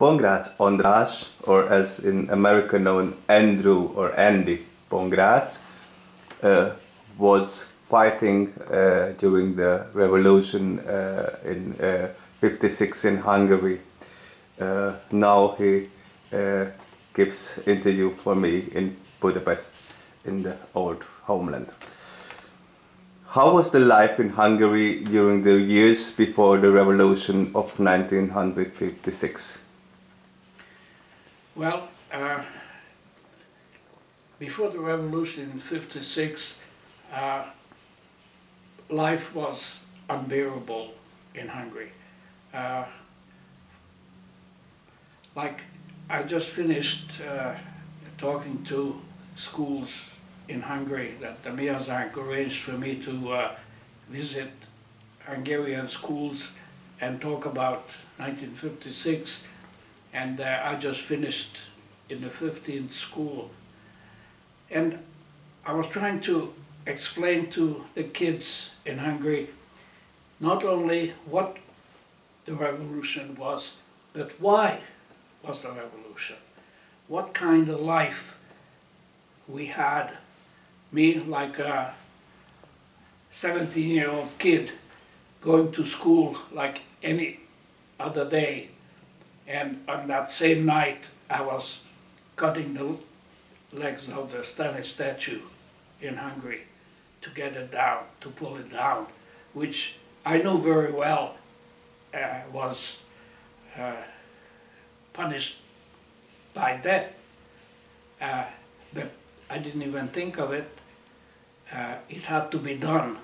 Pongratz András, or as in America known Andrew or Andy Pongratz, was fighting during the revolution in '56 in Hungary. Now he gives interview for me in Budapest, in the old homeland. How was the life in Hungary during the years before the revolution of 1956? Well, before the revolution in '56, life was unbearable in Hungary. Like I just finished talking to schools in Hungary that the Miazánk arranged for me to visit Hungarian schools and talk about 1956, and I just finished in the 15th school. And I was trying to explain to the kids in Hungary not only what the revolution was, but why was the revolution? What kind of life we had. Me, like a 17-year-old kid, going to school like any other day, and on that same night I was cutting the legs of the Stanley statue in Hungary to get it down, to pull it down, which I know very well was punished by death, but I didn't even think of it. It had to be done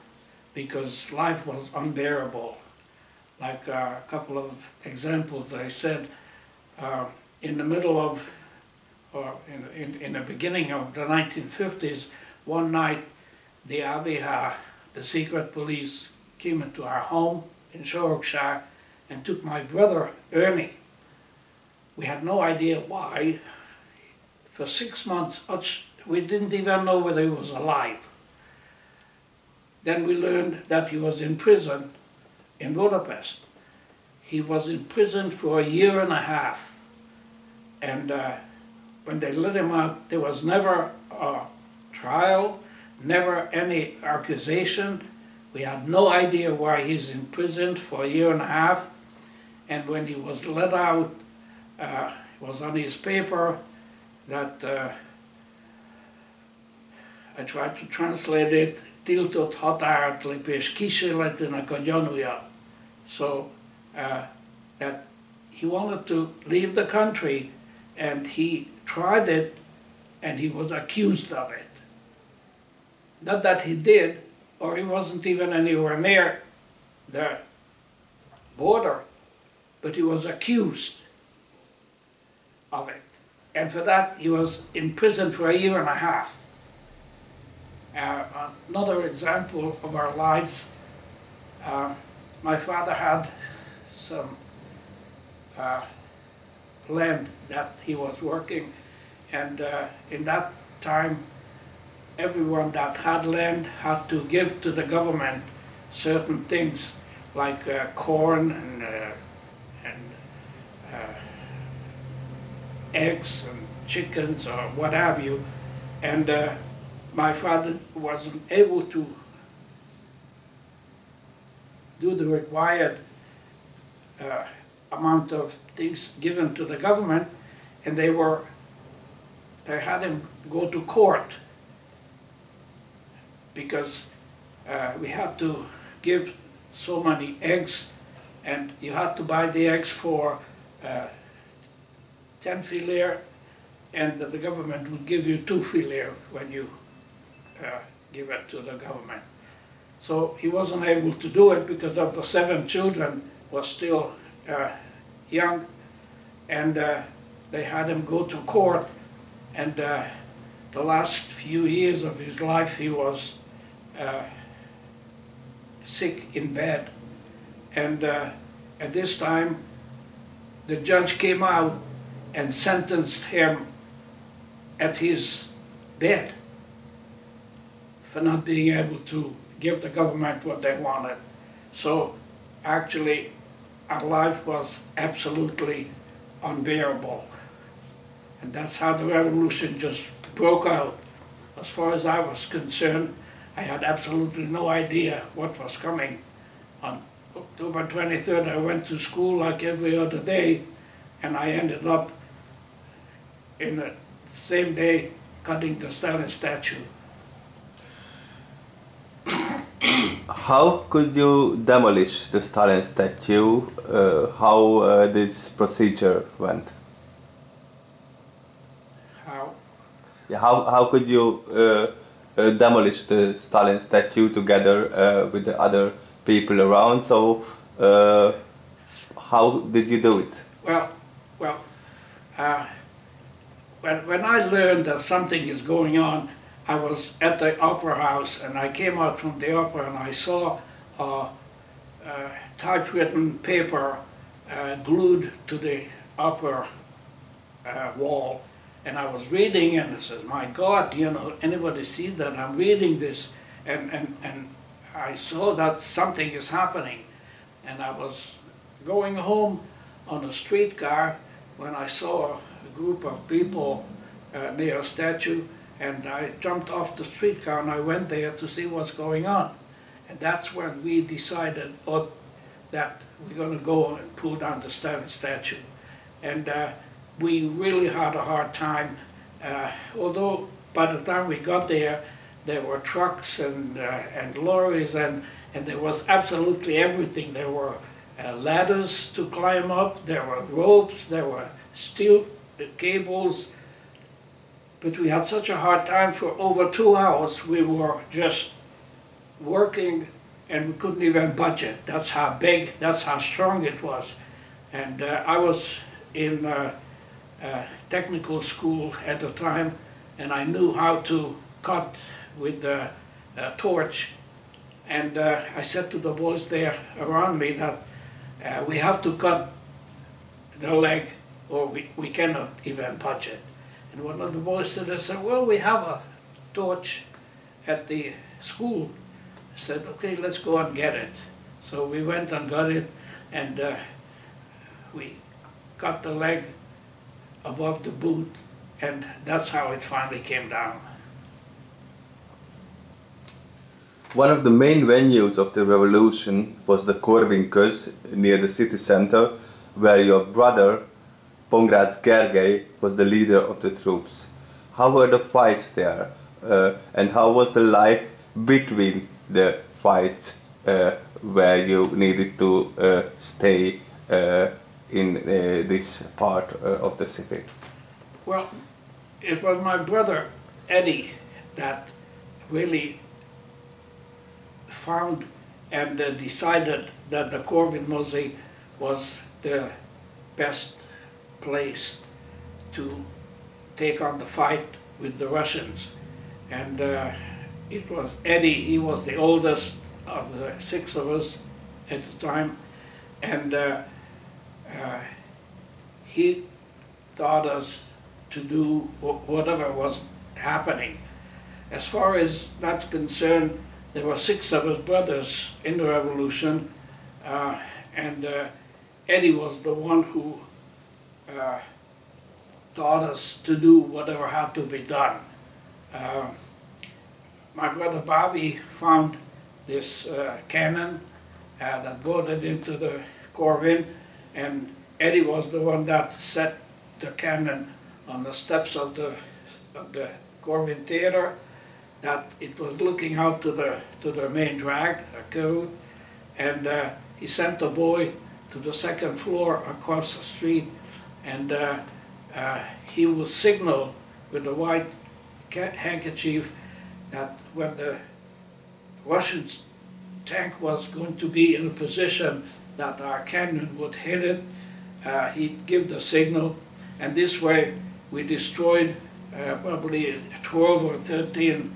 because life was unbearable. Like a couple of examples I said, in the middle of, or in the beginning of the 1950s, one night the AVH, the secret police, came into our home in Sorokság and took my brother Ernie. We had no idea why. For 6 months we didn't even know whether he was alive. Then we learned that he was in prison in Budapest. He was in prison for 1.5 years. And when they let him out, there was never a trial, never any accusation. We had no idea why he's in prison for 1.5 years. And when he was let out, it was on his paper that I tried to translate it, tiltott határátlépés kísérletének a gyanúja. So that he wanted to leave the country and he tried it and he was accused of it. Not that he did, or he wasn't even anywhere near the border, but he was accused of it. And for that he was in prison for 1.5 years. Another example of our lives, my father had some land that he was working, and in that time everyone that had land had to give to the government certain things like corn and eggs and chickens or what have you, and my father wasn't able to do the required amount of things given to the government, and they had him go to court because we had to give so many eggs, and you had to buy the eggs for 10 filaire, and the government would give you 2 filaire when you give it to the government. So he wasn't able to do it because of the 7 children was still young, and they had him go to court, and the last few years of his life he was sick in bed, and at this time the judge came out and sentenced him at his bed for not being able to give the government what they wanted. So actually our life was absolutely unbearable. And that's how the revolution just broke out. As far as I was concerned, I had absolutely no idea what was coming. On October 23rd, I went to school like every other day, and I ended up in the same day cutting the Stalin statue. How could you demolish the Stalin statue? How this procedure went? How? Yeah, how could you demolish the Stalin statue together with the other people around? So how did you do it? Well, when I learned that something is going on, I was at the opera house, and I came out from the opera and I saw typewritten paper glued to the opera wall, and I was reading, and I said, "My God, you know, anybody sees that I'm reading this?" And I saw that something is happening, and I was going home on a streetcar when I saw a group of people near a statue. And I jumped off the streetcar and I went there to see what's going on. And that's when we decided that we're going to go and pull down the Stalin statue. And we really had a hard time, although by the time we got there, there were trucks and lorries, and there was absolutely everything. There were ladders to climb up, there were ropes, there were steel cables. But we had such a hard time. For over 2 hours we were just working, and we couldn't even budget. That's how big, that's how strong it was. And I was in technical school at the time, and I knew how to cut with a torch. And I said to the boys there around me that we have to cut the leg or we cannot even budget. And one of the boys said, "Well, we have a torch at the school." I said, "Okay, let's go and get it." So we went and got it, and we cut the leg above the boot, and that's how it finally came down. One of the main venues of the revolution was the Köz near the city center, where your brother, Pongratz was the leader of the troops. How were the fights there, and how was the life between the fights where you needed to stay in this part of the city? Well, it was my brother Eddie that really found and decided that the Corvin Mosey was the best place to take on the fight with the Russians. And it was Eddie, he was the oldest of the 6 of us at the time, and he taught us to do whatever was happening. As far as that's concerned, there were 6 of us brothers in the revolution, and Eddie was the one who taught us to do whatever had to be done. My brother Bobby found this cannon that brought it into the Corvin, and Eddie was the one that set the cannon on the steps of the Corvin Theater, that it was looking out to the main drag, and he sent a boy to the 2nd floor across the street, and he would signal with a white handkerchief that when the Russian tank was going to be in a position that our cannon would hit it, he'd give the signal, and this way we destroyed probably 12 or 13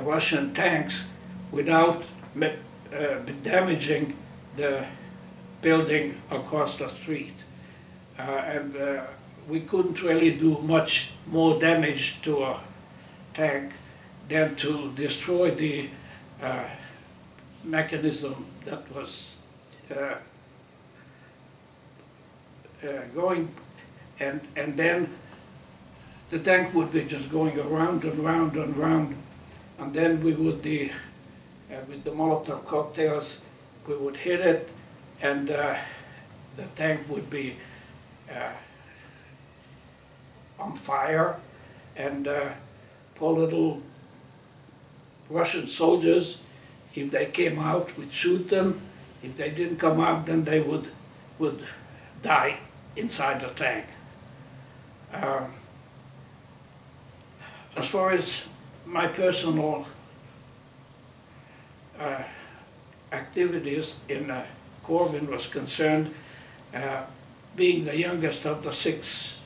Russian tanks without damaging the building across the street. And we couldn't really do much more damage to a tank than to destroy the mechanism that was going and then the tank would be just going around and round and round, and then we would, with the Molotov cocktails, we would hit it, and the tank would be on fire, and poor little Russian soldiers, if they came out, we'd shoot them. If they didn't come out, then they would die inside the tank. As far as my personal activities in Corvin was concerned, being the youngest of the 6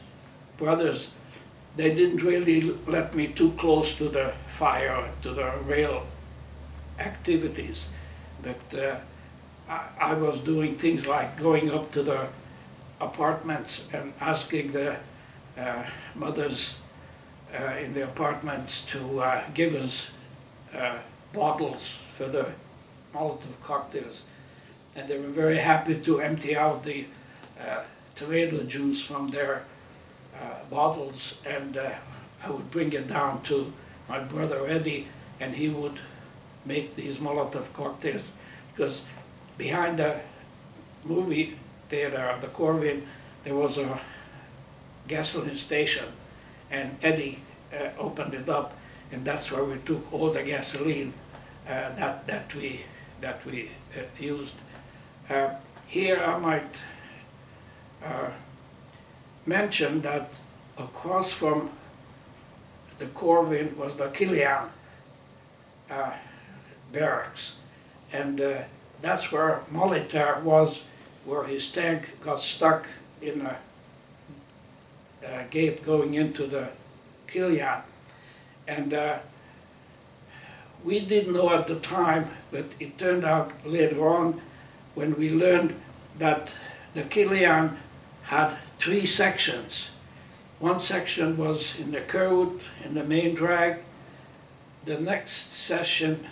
brothers, they didn't really let me too close to the fire, to the real activities. But I was doing things like going up to the apartments and asking the mothers in the apartments to give us bottles for the Molotov cocktails. And they were very happy to empty out the tomato juice from their bottles, and I would bring it down to my brother Eddie, and he would make these Molotov cocktails, because behind the movie theater of the Corvin there was a gasoline station, and Eddie opened it up, and that's where we took all the gasoline that we used. Here I might mention that across from the Corvin was the Kilian barracks, and that's where Molitor was, where his tank got stuck in a gate going into the Kilian. And we didn't know at the time, but it turned out later on when we learned that the Kilian had 3 sections. One section was in the Kurut, in the main drag. The next section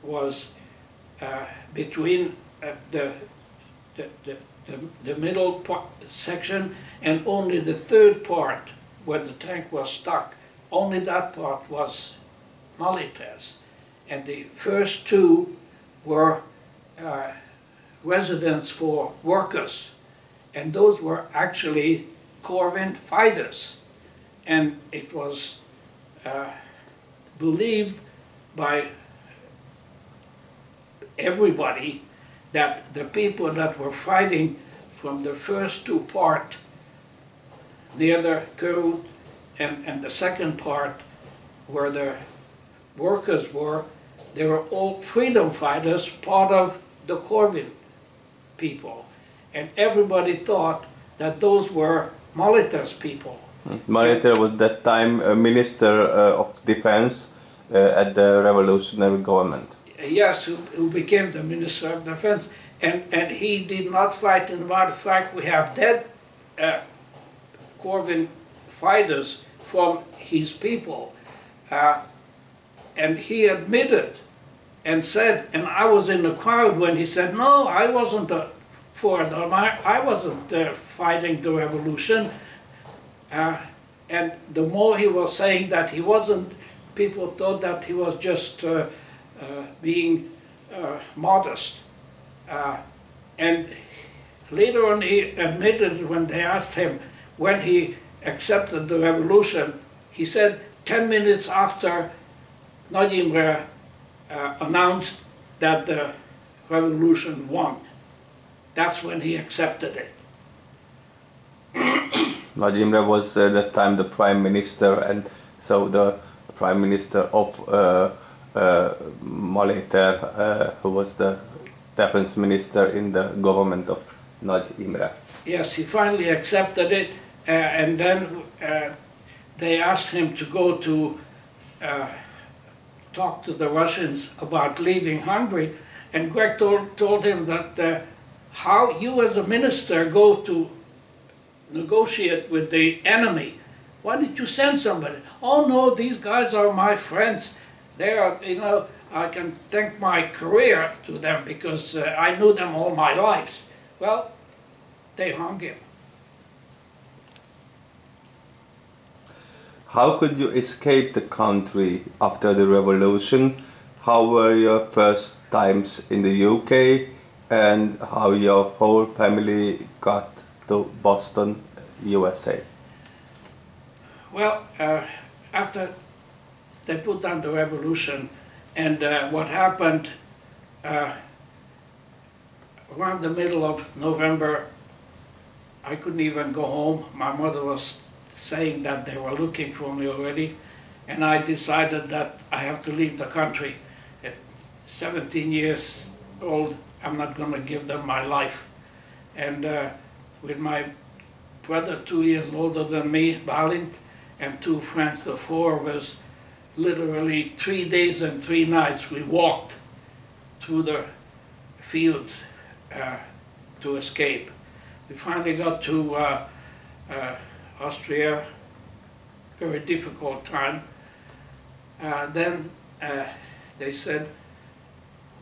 was between the middle section, and only the 3rd part where the tank was stuck, only that part was Molitor's. And the first 2 were residence for workers, and those were actually Corvin fighters. And it was believed by everybody that the people that were fighting from the first 2 part near the Kurut and the second part where the workers were, they were all freedom fighters, part of the Corvin people. And everybody thought that those were Molitor's people. Molitor was that time a Minister of Defense at the revolutionary government. Yes, who became the Minister of Defense. And he did not fight. In fact, we have dead Corvin fighters from his people. And he admitted and said, and I was in the crowd when he said, no, I wasn't for them, I wasn't fighting the revolution. And the more he was saying that he wasn't, people thought that he was just being modest. And later on he admitted, when they asked him when he accepted the revolution, he said 10 minutes after Nagyimre announced that the revolution won. That's when he accepted it. Nagyimre was at that time the Prime Minister, and so the Prime Minister of Molitor, who was the Defense Minister in the government of Nagyimre. Yes, he finally accepted it, and then they asked him to go to talk to the Russians about leaving Hungary, and Greg told him that how you as a minister go to negotiate with the enemy? Why didn't you send somebody? Oh no, these guys are my friends. They are, you know, I can thank my career to them because I knew them all my life. Well, they hung him. how could you escape the country after the revolution? How were your first times in the UK, and how your whole family got to Boston, USA? Well, after they put down the revolution, and what happened around the middle of November, I couldn't even go home. My mother was saying that they were looking for me already, and I decided that I have to leave the country. At 17 years old, I'm not going to give them my life. And with my brother 2 years older than me, Balint, and two friends, the four of us, literally 3 days and 3 nights, we walked through the fields to escape. We finally got to Austria, very difficult time. Then they said,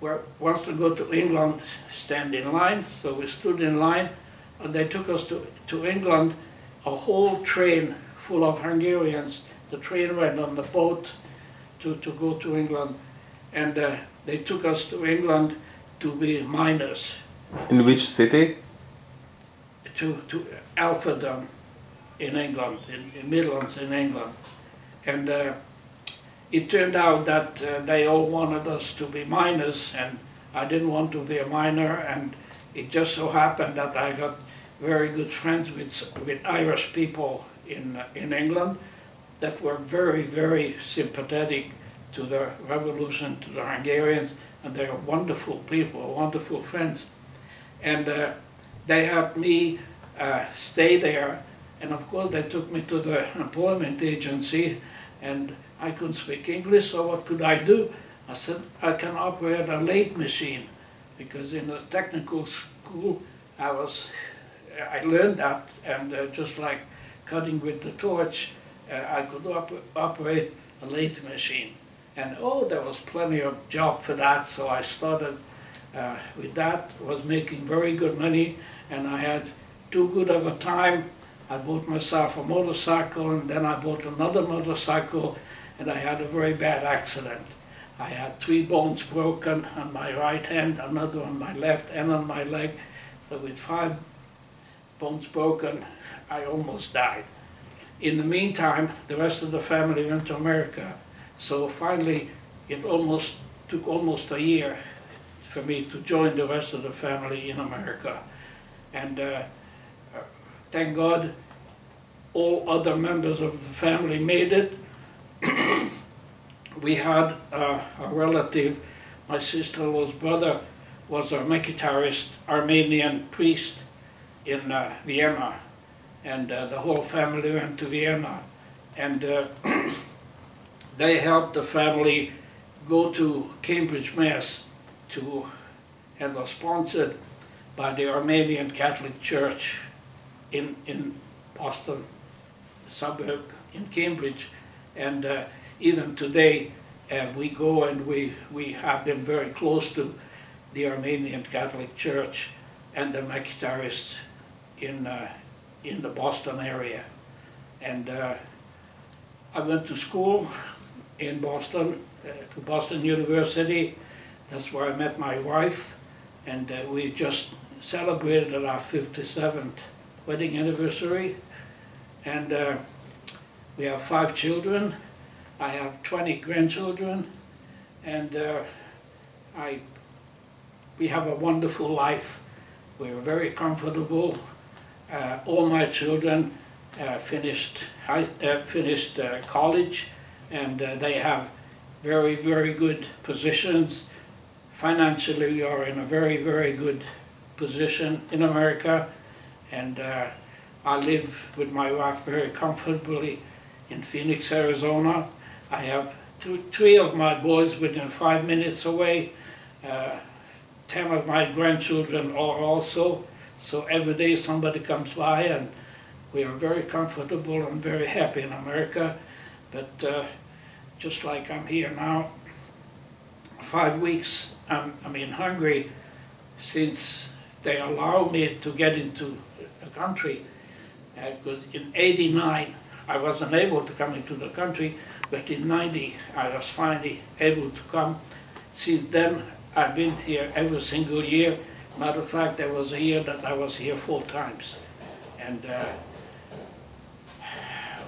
well, wants to go to England, stand in line. So we stood in line, and they took us to England, a whole train full of Hungarians. The train went on the boat to go to England, and they took us to England to be miners. In which city? To Alphadam in England, in Midlands in England. And it turned out that they all wanted us to be miners, and I didn't want to be a miner, and it just so happened that I got very good friends with Irish people in England that were very, very sympathetic to the revolution, to the Hungarians, and they were wonderful people, wonderful friends. And they helped me stay there, and of course they took me to the employment agency, and I couldn't speak English, so what could I do? I said, I can operate a lathe machine, because in a technical school I learned that, and just like cutting with the torch, I could operate a lathe machine. And oh, there was plenty of job for that, so I started with that, was making very good money, and I had too good of a time. I bought myself a motorcycle, and then I bought another motorcycle, and I had a very bad accident. I had 3 bones broken on my right hand, another on my left, and on my leg. So with 5 bones broken, I almost died. In the meantime, the rest of the family went to America. So finally, it took almost a year for me to join the rest of the family in America. And thank God, all other members of the family made it. We had a relative, my sister-in-law's brother, was a Mekhitarist Armenian priest in Vienna, and the whole family went to Vienna, and they helped the family go to Cambridge, Mass, and was sponsored by the Armenian Catholic Church in Boston suburb in Cambridge, and even today we go and we have been very close to the Armenian Catholic Church and the Mekhitarists in the Boston area. And I went to school in Boston, to Boston University. That's where I met my wife, and we just celebrated our 57th wedding anniversary. And we have 5 children. I have 20 grandchildren, and we have a wonderful life. We're very comfortable. All my children finished college, and they have very, very good positions. Financially, we are in a very, very good position in America, and I live with my wife very comfortably in Phoenix, Arizona. I have 3 of my boys within 5 minutes away. 10 of my grandchildren are also. So every day somebody comes by, and we are very comfortable and very happy in America. But just like I'm here now, 5 weeks I'm in Hungary since they allow me to get into the country. Because in '89 I wasn't able to come into the country, but in '90 I was finally able to come. Since then I've been here every single year. Matter of fact, there was a year that I was here 4 times. And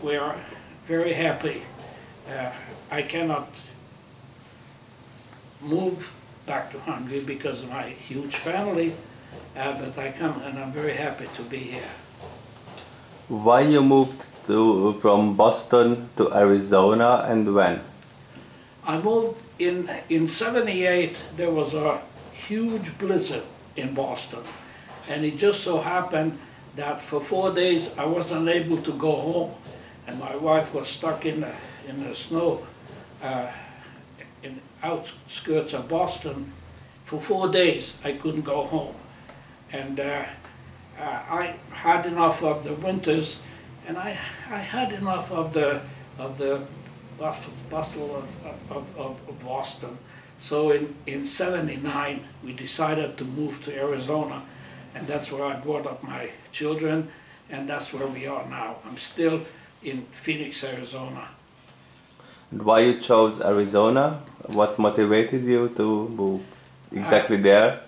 we are very happy. I cannot move back to Hungary because of my huge family, but I come and I'm very happy to be here. Why you moved from Boston to Arizona and when? I moved in '78. There was a huge blizzard in Boston, and it just so happened that for 4 days I wasn't able to go home, and my wife was stuck in the snow in outskirts of Boston. For 4 days I couldn't go home, and I had enough of the winters, and I had enough of the bustle of Boston. So in '79 we decided to move to Arizona, and that's where I brought up my children, and that's where we are now. I'm still in Phoenix, Arizona. And why you chose Arizona? What motivated you to move exactly there?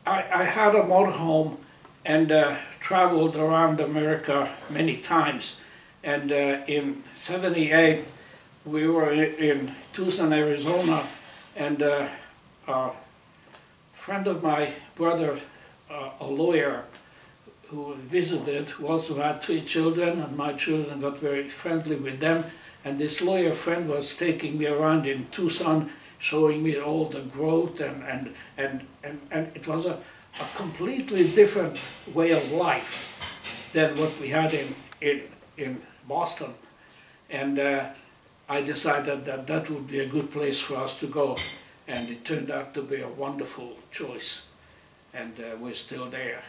I had a motorhome and traveled around America many times, and in '78 we were in Tucson, Arizona, and a friend of my brother, a lawyer who visited, who also had 3 children, and my children got very friendly with them, and this lawyer friend was taking me around in Tucson, showing me all the growth, and it was a completely different way of life than what we had in Boston. And I decided that that would be a good place for us to go, and it turned out to be a wonderful choice, and we're still there.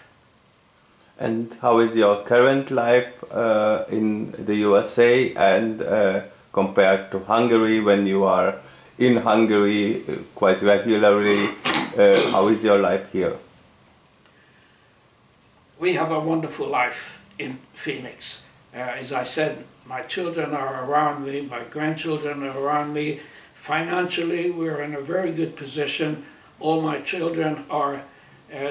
And how is your current life in the USA and compared to Hungary, when you are in Hungary quite regularly? How is your life here? We have a wonderful life in Phoenix. As I said, my children are around me, my grandchildren are around me. Financially, we're in a very good position. All my children are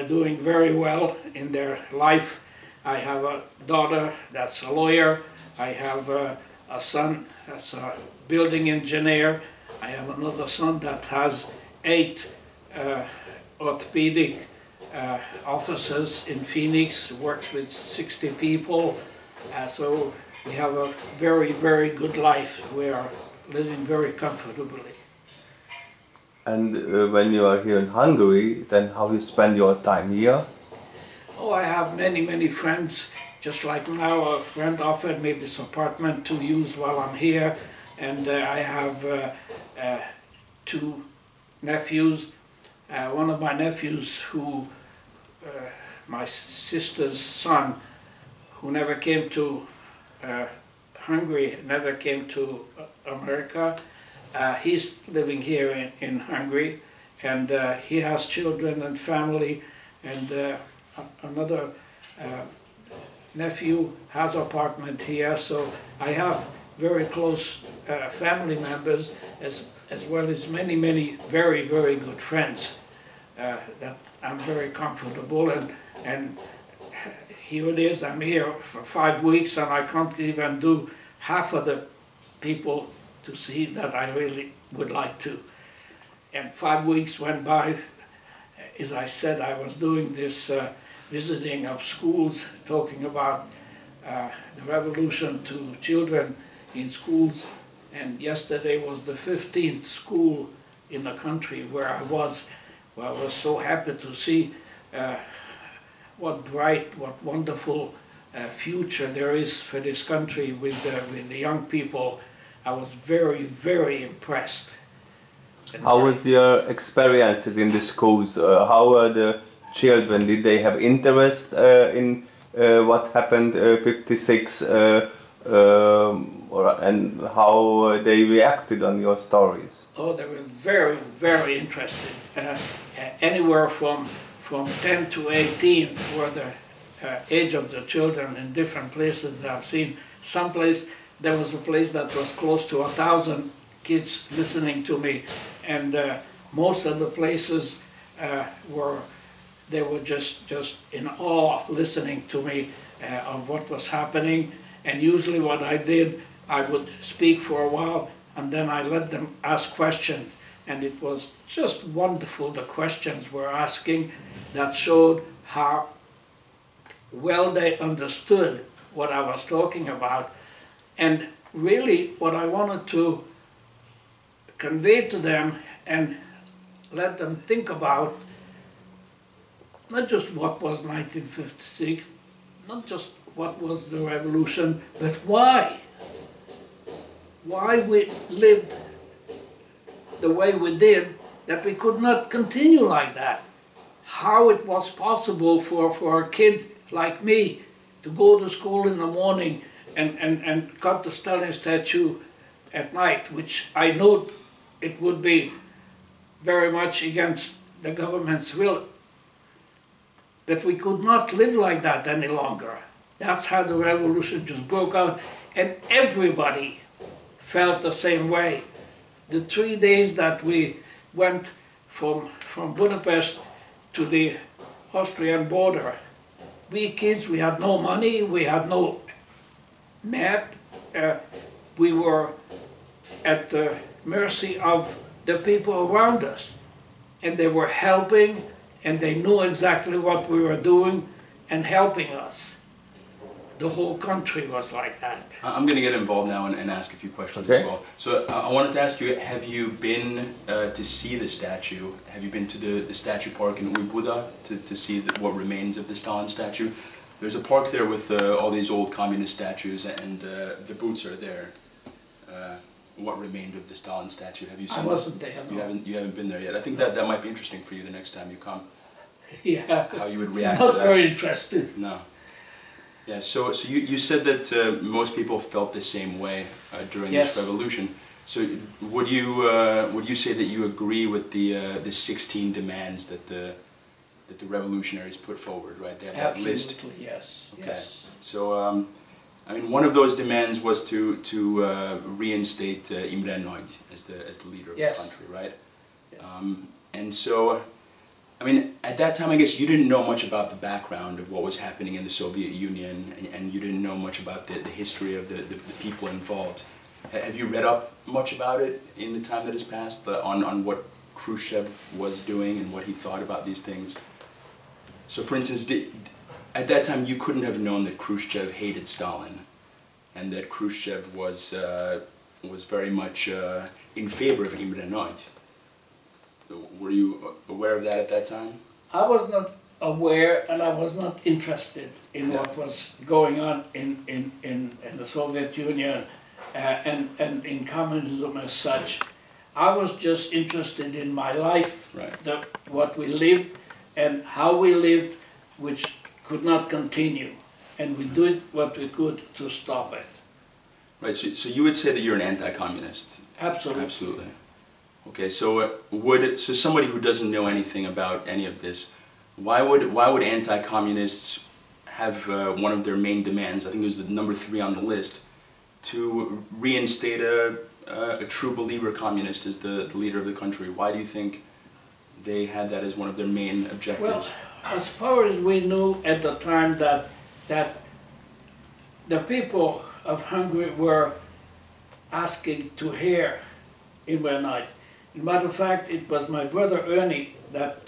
doing very well in their life. I have a daughter that's a lawyer. I have a son that's a building engineer. I have another son that has 8 orthopedic offices in Phoenix, works with 60 people. So we have a very, very good life. We are living very comfortably. And when you are here in Hungary, then how you spend your time here? Oh, I have many, many friends. Just like now, a friend offered me this apartment to use while I'm here, and I have 2 nephews. One of my nephews, who my sister's son, who never came to Hungary, never came to America. He's living here in Hungary, and he has children and family, and another nephew has an apartment here, so I have very close family members, as well as many, many very, very good friends that I'm very comfortable, and here it is, I'm here for 5 weeks, and I can't even do half of the people to see that I really would like to. And 5 weeks went by. As I said, I was doing this visiting of schools, talking about the revolution to children in schools, and yesterday was the 15th school in the country where I was. Well, I was so happy to see what bright, what wonderful future there is for this country with the young people. I was very, very impressed. How was your experiences in the schools? How were the children? Did they have interest in what happened 56 and how they reacted on your stories? Oh, they were very, very interested. Anywhere from 10 to 18 were the age of the children in different places that I've seen. Some place there was a place that was close to 1,000 kids listening to me, and most of the places they were just in awe listening to me of what was happening. And usually what I did, I would speak for a while and then I let them ask questions, and it was just wonderful, the questions were asking that showed how well they understood what I was talking about. And really what I wanted to convey to them and let them think about, not just what was 1956, not just what was the revolution, but why. Why we lived the way we did, that we could not continue like that. How it was possible for a kid like me to go to school in the morning and cut the Stalin statue at night, which I know it would be very much against the government's will. That we could not live like that any longer. That's how the revolution just broke out, and everybody felt the same way. The 3 days that we went from Budapest to the Austrian border, we kids, we had no money, we had no map, we were at the mercy of the people around us, and they were helping, and they knew exactly what we were doing and helping us. The whole country was like that. I'm going to get involved now and ask a few questions as well. So I wanted to ask you, have you been to see the statue? Have you been to the statue park in Újbuda to see what remains of the Stalin statue? There's a park there with all these old communist statues, and the boots are there. What remained of the Stalin statue? Have you seen? I wasn't there. No. You haven't been there yet. I think that might be interesting for you the next time you come. Yeah. How you would react to that? Not very interested. No. Yeah, so you said that most people felt the same way during this revolution. So would you say that you agree with the 16 demands that the revolutionaries put forward, right? They had that list. Absolutely, yes. Okay. Yes. So I mean, one of those demands was to reinstate Imre Nagy as the leader of the country, right? Yes. And so, I mean, at that time, I guess you didn't know much about the background of what was happening in the Soviet Union, and you didn't know much about the history of the people involved. Have you read up much about it in the time that has passed, on what Khrushchev was doing and what he thought about these things? So, for instance, at that time, you couldn't have known that Khrushchev hated Stalin, and that Khrushchev was very much in favor of Imre Nagy. Were you aware of that at that time? I was not aware, and I was not interested in what was going on in the Soviet Union and in communism as such. I was just interested in my life, what we lived and how we lived, which could not continue, and we did what we could to stop it. Right, so you would say that you're an anti-communist? Absolutely. Absolutely. Okay, so so somebody who doesn't know anything about any of this, why would anti-communists have one of their main demands, I think it was the number 3 on the list, to reinstate a true believer communist as the leader of the country? Why do you think they had that as one of their main objectives? Well, as far as we knew at the time, that the people of Hungary were asking to hear Imre Nagy. As a matter of fact, it was my brother Ernie that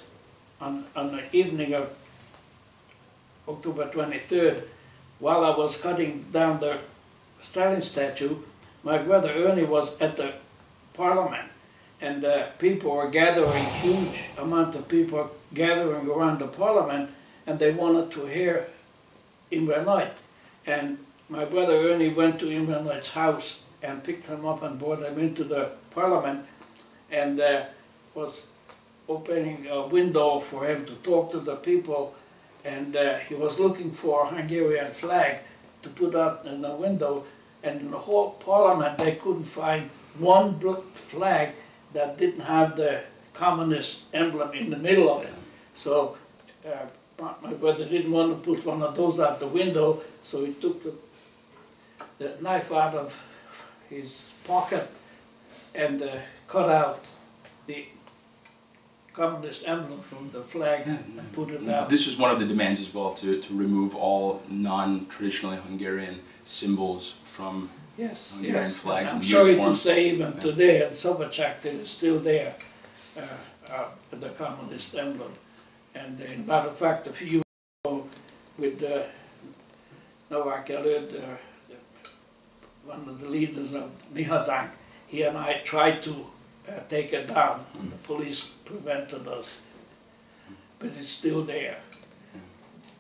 on the evening of October 23rd, while I was cutting down the Stalin statue, my brother Ernie was at the parliament, and people were gathering, huge amount of people gathering around the parliament, and they wanted to hear Imre Nagy. And my brother Ernie went to Imre Nagy's house and picked him up and brought him into the parliament, and was opening a window for him to talk to the people, and he was looking for a Hungarian flag to put up in the window, and in the whole parliament they couldn't find one flag that didn't have the communist emblem in the middle of it. So my brother didn't want to put one of those out the window, so he took the the knife out of his pocket and cut out the communist emblem from the flag and put it down. This was one of the demands as well, to remove all non-traditionally Hungarian symbols from Hungarian flags and I'm sorry uniforms. to say, even today in Szabadság it is still there, the communist emblem. And in matter of fact, a few years ago with Novák Előd, one of the leaders of Mi Hazánk, he and I tried to take it down, and the police prevented us. But it's still there.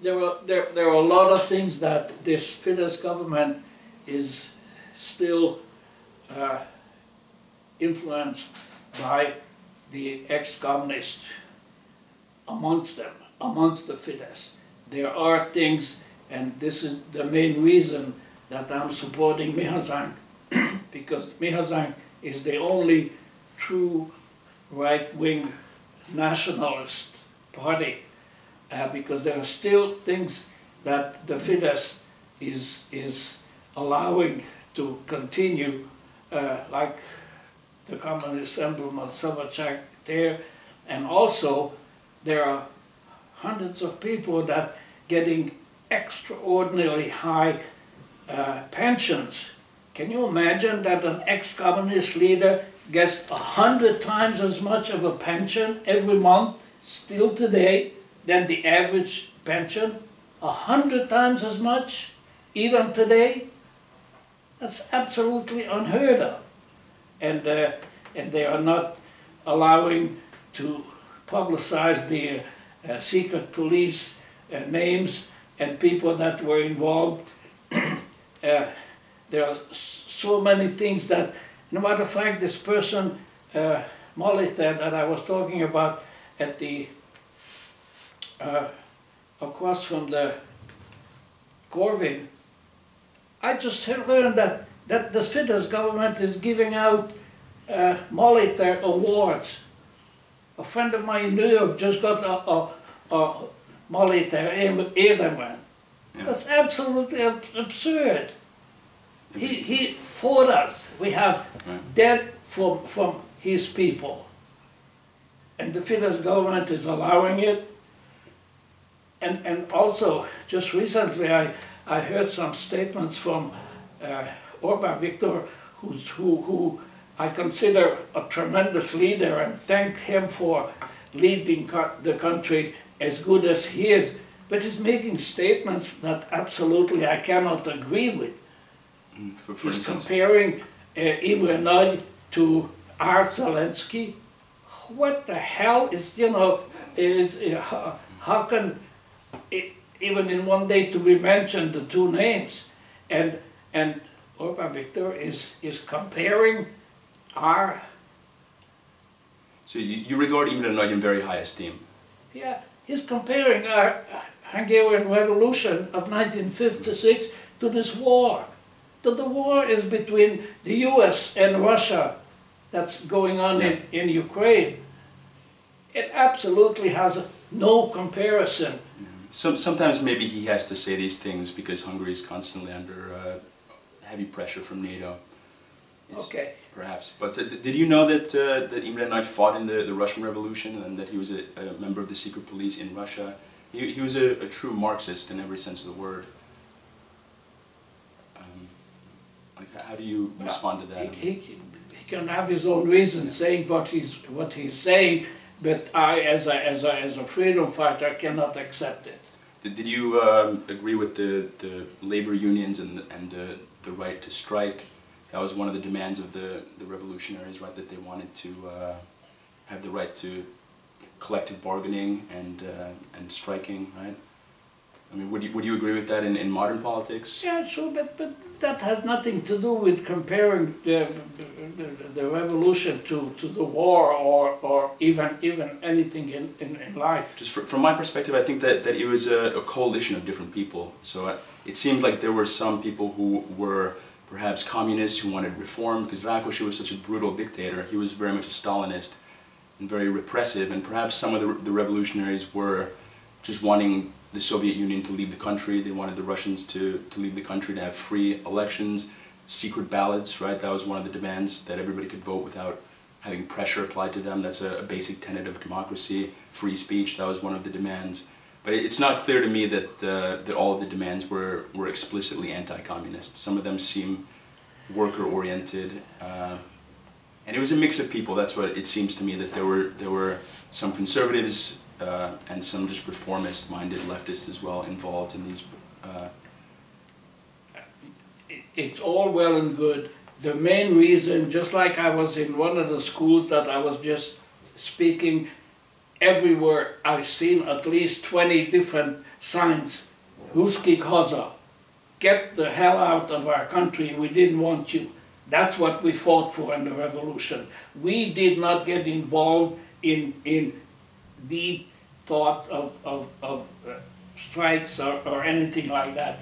There are a lot of things that this Fidesz government is still influenced by the ex-communists amongst them, amongst the Fidesz. There are things, and this is the main reason that I'm supporting Mi Hazánk, because Mi Hazánk is the only true right-wing nationalist party, because there are still things that the Fidesz is allowing to continue, like the communist emblem of Szabadság there, and also there are hundreds of people that getting extraordinarily high pensions. Can you imagine that an ex-communist leader gets 100 times as much of a pension every month, still today, than the average pension? 100 times as much, even today? That's absolutely unheard of. And they are not allowing to publicize the secret police names and people that were involved. There are so many things that, no matter of fact, this person, Molita, that I was talking about at the, across from the Corvin, I just learned that the Fidesz government is giving out Molita awards. A friend of mine in New York just got a Molita Érdemben. That's absolutely absurd. He fought us. We have debt from his people. And the Fidesz government is allowing it. And also, just recently, I heard some statements from Orbán Viktor, who I consider a tremendous leader, and thank him for leading the country as good as he is. But he's making statements that absolutely I cannot agree with. He's comparing Imre Nagy to R. Zelensky. What the hell is, you know, how can, even in one day to be mentioned, the two names? And Orbán Viktor is comparing our... So you regard Imre Nagy in very high esteem? Yeah, he's comparing our Hungarian Revolution of 1956 to this war. The war is between the US and Russia that's going on in Ukraine. It absolutely has no comparison. Sometimes maybe he has to say these things because Hungary is constantly under heavy pressure from NATO. Okay. Perhaps. But did you know that, that Imre Nagy fought in the Russian Revolution and that he was a member of the secret police in Russia? He was a true Marxist in every sense of the word. Like, how do you respond to that? He can have his own reasons saying what he's saying, but I, as a freedom fighter, cannot accept it. Did you agree with the labor unions and the right to strike? That was one of the demands of the revolutionaries, right? That they wanted to have the right to collective bargaining and striking, right? I mean, would you agree with that in modern politics? Yeah, sure, but that has nothing to do with comparing the revolution to the war or even anything in life. Just from my perspective, I think that it was a coalition of different people. So it seems like there were some people who were perhaps communists who wanted reform, because Ákos was such a brutal dictator. He was very much a Stalinist and very repressive, and perhaps some of the revolutionaries were just wanting the Soviet Union to leave the country. They wanted the Russians to leave the country, to have free elections, secret ballots, right? That was one of the demands, that everybody could vote without having pressure applied to them. That's a basic tenet of democracy. Free speech, that was one of the demands. But it's not clear to me that, that all of the demands were explicitly anti-communist. Some of them seem worker-oriented. And it was a mix of people. That's what it seems to me, that there were some conservatives and some just reformist-minded leftists as well involved in these. It's all well and good. The main reason, just like I was in one of the schools that I was just speaking, everywhere I've seen at least 20 different signs. Ruski Koza, get the hell out of our country, we didn't want you. That's what we fought for in the revolution. We did not get involved in deep thoughts of strikes or anything like that.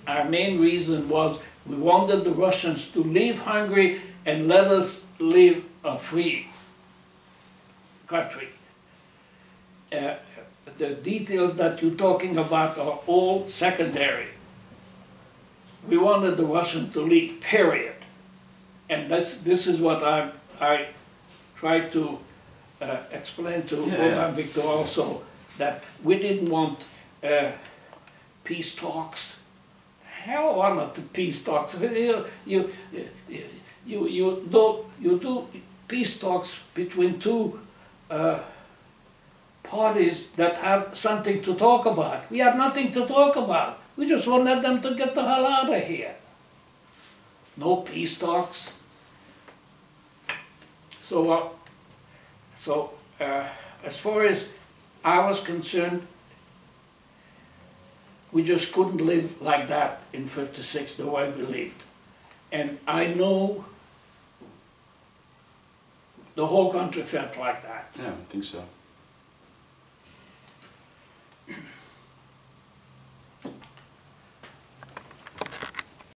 Our main reason was we wanted the Russians to leave Hungary and let us live a free country. The details that you're talking about are all secondary. We wanted the Russians to leave, period. And this is what I tried to explain to Roman Victor also, that we didn't want peace talks. Hell, why not the peace talks? You do peace talks between two parties that have something to talk about. We have nothing to talk about. We just wanted them to get the hell out of here. No peace talks. So, as far as I was concerned, we just couldn't live like that in '56 the way we lived. And I know the whole country felt like that. Yeah, I think so.